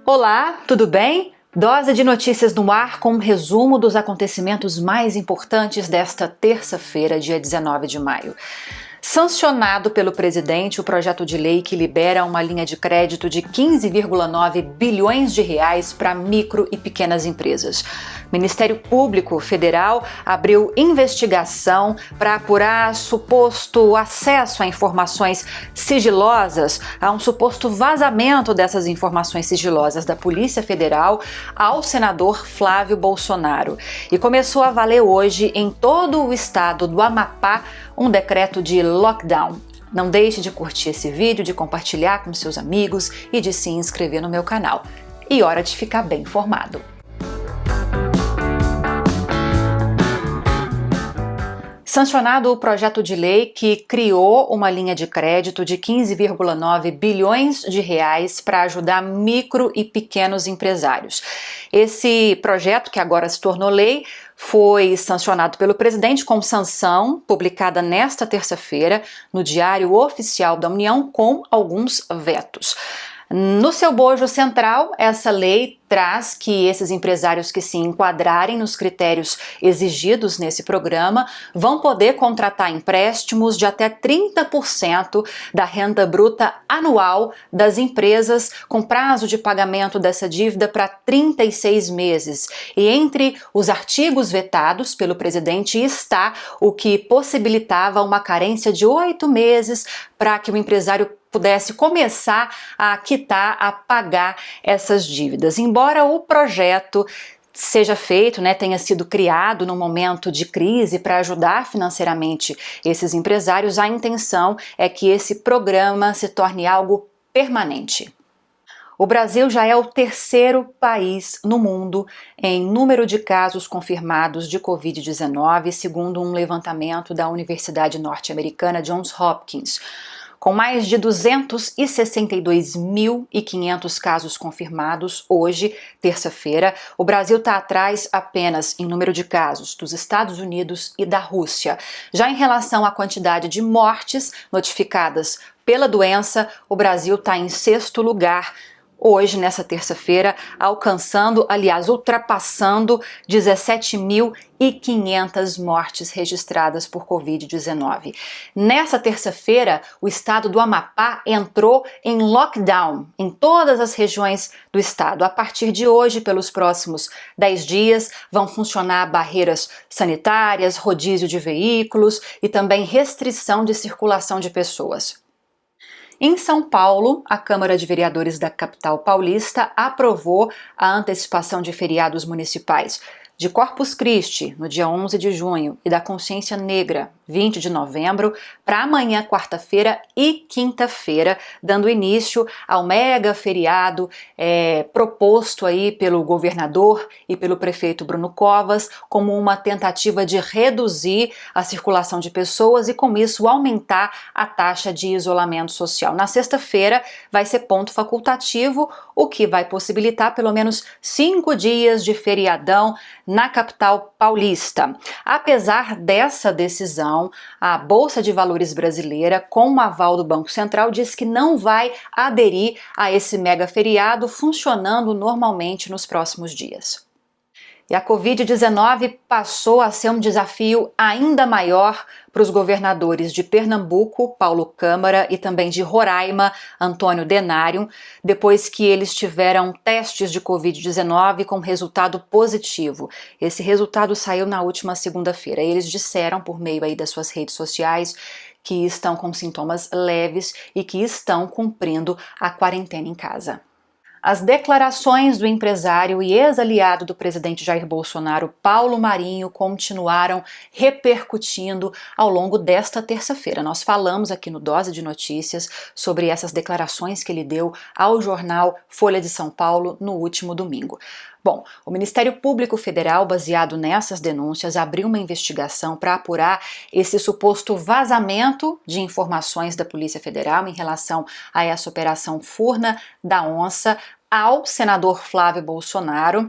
Olá, tudo bem? Dose de notícias no ar com um resumo dos acontecimentos mais importantes desta terça-feira, dia 19 de maio. Sancionado pelo presidente o projeto de lei que libera uma linha de crédito de 15,9 bilhões de reais para micro e pequenas empresas. O Ministério Público Federal abriu investigação para apurar suposto acesso a informações sigilosas, a um suposto vazamento dessas informações sigilosas da Polícia Federal ao senador Flávio Bolsonaro. E começou a valer hoje em todo o estado do Amapá um decreto de lockdown. Não deixe de curtir esse vídeo, de compartilhar com seus amigos e de se inscrever no meu canal. E hora de ficar bem informado. Sancionado o projeto de lei que criou uma linha de crédito de 15,9 bilhões de reais para ajudar micro e pequenos empresários. Esse projeto, que agora se tornou lei, foi sancionado pelo presidente com sanção publicada nesta terça-feira no Diário Oficial da União com alguns vetos. No seu bojo central, essa lei traz que esses empresários que se enquadrarem nos critérios exigidos nesse programa vão poder contratar empréstimos de até 30% da renda bruta anual das empresas, com prazo de pagamento dessa dívida para 36 meses. E entre os artigos vetados pelo presidente está o que possibilitava uma carência de 8 meses para que o empresário pudesse começar a quitar, a pagar essas dívidas. Embora o projeto seja feito, tenha sido criado no momento de crise para ajudar financeiramente esses empresários, a intenção é que esse programa se torne algo permanente. O Brasil já é o terceiro país no mundo em número de casos confirmados de Covid-19, segundo um levantamento da Universidade Norte-Americana Johns Hopkins. Com mais de 262.500 casos confirmados hoje, terça-feira, o Brasil está atrás apenas em número de casos dos Estados Unidos e da Rússia. Já em relação à quantidade de mortes notificadas pela doença, o Brasil está em sexto lugar hoje, nessa terça-feira, ultrapassando 17.500 mortes registradas por Covid-19. Nessa terça-feira, o estado do Amapá entrou em lockdown em todas as regiões do estado. A partir de hoje, pelos próximos 10 dias, vão funcionar barreiras sanitárias, rodízio de veículos e também restrição de circulação de pessoas. Em São Paulo, a Câmara de Vereadores da capital paulista aprovou a antecipação de feriados municipais de Corpus Christi, no dia 11 de junho, e da Consciência Negra, 20 de novembro, para amanhã, quarta-feira e quinta-feira, dando início ao mega feriado proposto aí pelo governador e pelo prefeito Bruno Covas, como uma tentativa de reduzir a circulação de pessoas e, com isso, aumentar a taxa de isolamento social. Na sexta-feira vai ser ponto facultativo, o que vai possibilitar pelo menos 5 dias de feriadão na capital paulista. Apesar dessa decisão, a Bolsa de Valores brasileira, com o aval do Banco Central, diz que não vai aderir a esse mega feriado, funcionando normalmente nos próximos dias. E a Covid-19 passou a ser um desafio ainda maior para os governadores de Pernambuco, Paulo Câmara, e também de Roraima, Antônio Denário, depois que eles tiveram testes de Covid-19 com resultado positivo. Esse resultado saiu na última segunda-feira. Eles disseram, por meio aí das suas redes sociais, que estão com sintomas leves e que estão cumprindo a quarentena em casa. As declarações do empresário e ex-aliado do presidente Jair Bolsonaro, Paulo Marinho, continuaram repercutindo ao longo desta terça-feira. Nós falamos aqui no Dose de Notícias sobre essas declarações que ele deu ao jornal Folha de São Paulo no último domingo. Bom, o Ministério Público Federal, baseado nessas denúncias, abriu uma investigação para apurar esse suposto vazamento de informações da Polícia Federal em relação a essa operação Furna da Onça ao senador Flávio Bolsonaro,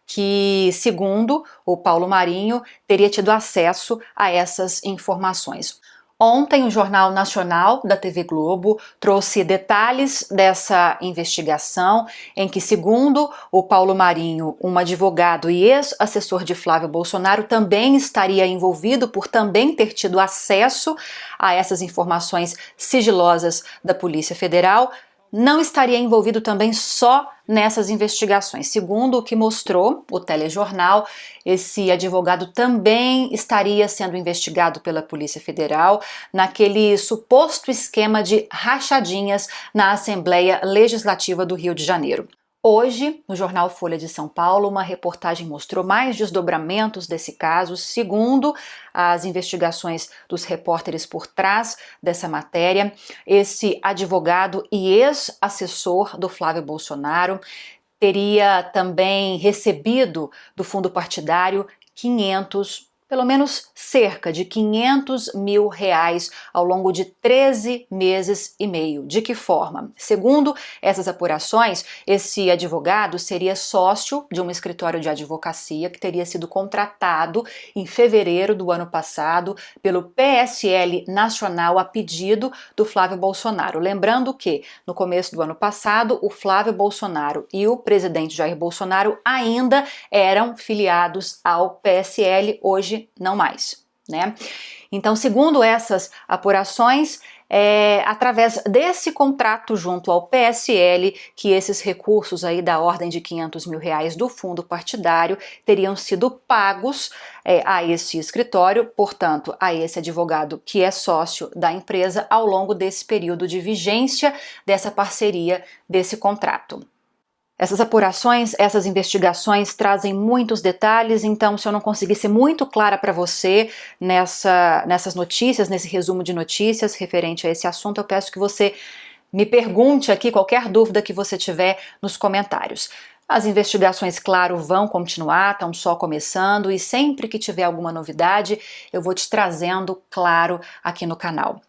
que, segundo o Paulo Marinho, teria tido acesso a essas informações. Ontem, o Jornal Nacional da TV Globo trouxe detalhes dessa investigação em que, segundo o Paulo Marinho, um advogado e ex-assessor de Flávio Bolsonaro, também estaria envolvido por também ter tido acesso a essas informações sigilosas da Polícia Federal. Não estaria envolvido também só nessas investigações. Segundo o que mostrou o telejornal, esse advogado também estaria sendo investigado pela Polícia Federal naquele suposto esquema de rachadinhas na Assembleia Legislativa do Rio de Janeiro. Hoje, no jornal Folha de São Paulo, uma reportagem mostrou mais desdobramentos desse caso, segundo as investigações dos repórteres por trás dessa matéria. Esse advogado e ex-assessor do Flávio Bolsonaro teria também recebido do fundo partidário pelo menos cerca de R$500 mil ao longo de 13 meses e meio. De que forma? Segundo essas apurações, esse advogado seria sócio de um escritório de advocacia que teria sido contratado em fevereiro do ano passado pelo PSL Nacional a pedido do Flávio Bolsonaro. Lembrando que, no começo do ano passado, o Flávio Bolsonaro e o presidente Jair Bolsonaro ainda eram filiados ao PSL, hoje não mais, né? Então, segundo essas apurações, através desse contrato junto ao PSL que esses recursos aí da ordem de R$500 mil do fundo partidário teriam sido pagos a esse escritório, portanto, a esse advogado que é sócio da empresa ao longo desse período de vigência dessa parceria, desse contrato. Essas apurações, essas investigações trazem muitos detalhes, então se eu não conseguir ser muito clara para você nessas notícias, nesse resumo de notícias referente a esse assunto, eu peço que você me pergunte aqui qualquer dúvida que você tiver nos comentários. As investigações, claro, vão continuar, estão só começando e sempre que tiver alguma novidade eu vou te trazendo, claro, aqui no canal.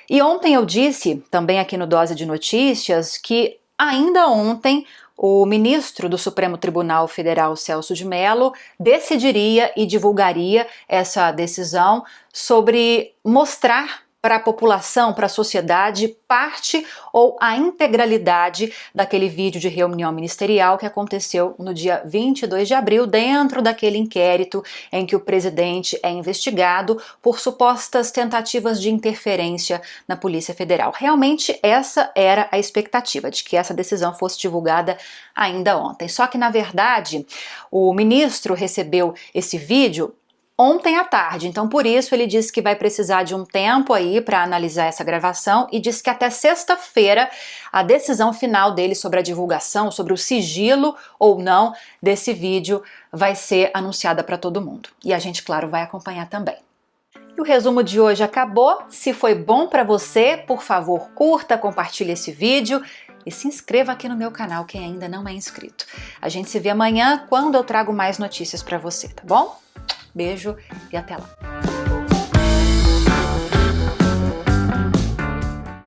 E ontem eu disse, também aqui no Dose de Notícias, que ainda ontem o ministro do Supremo Tribunal Federal, Celso de Mello, decidiria e divulgaria essa decisão sobre mostrar para a população, para a sociedade, parte ou a integralidade daquele vídeo de reunião ministerial que aconteceu no dia 22 de abril, dentro daquele inquérito em que o presidente é investigado por supostas tentativas de interferência na Polícia Federal. Realmente essa era a expectativa, de que essa decisão fosse divulgada ainda ontem. Só que, na verdade, o ministro recebeu esse vídeo ontem à tarde, então por isso ele disse que vai precisar de um tempo aí para analisar essa gravação e disse que até sexta-feira a decisão final dele sobre a divulgação, sobre o sigilo ou não desse vídeo vai ser anunciada para todo mundo. E a gente, claro, vai acompanhar também. E o resumo de hoje acabou. Se foi bom para você, por favor, curta, compartilhe esse vídeo e se inscreva aqui no meu canal quem ainda não é inscrito. A gente se vê amanhã quando eu trago mais notícias para você, tá bom? Beijo e até lá!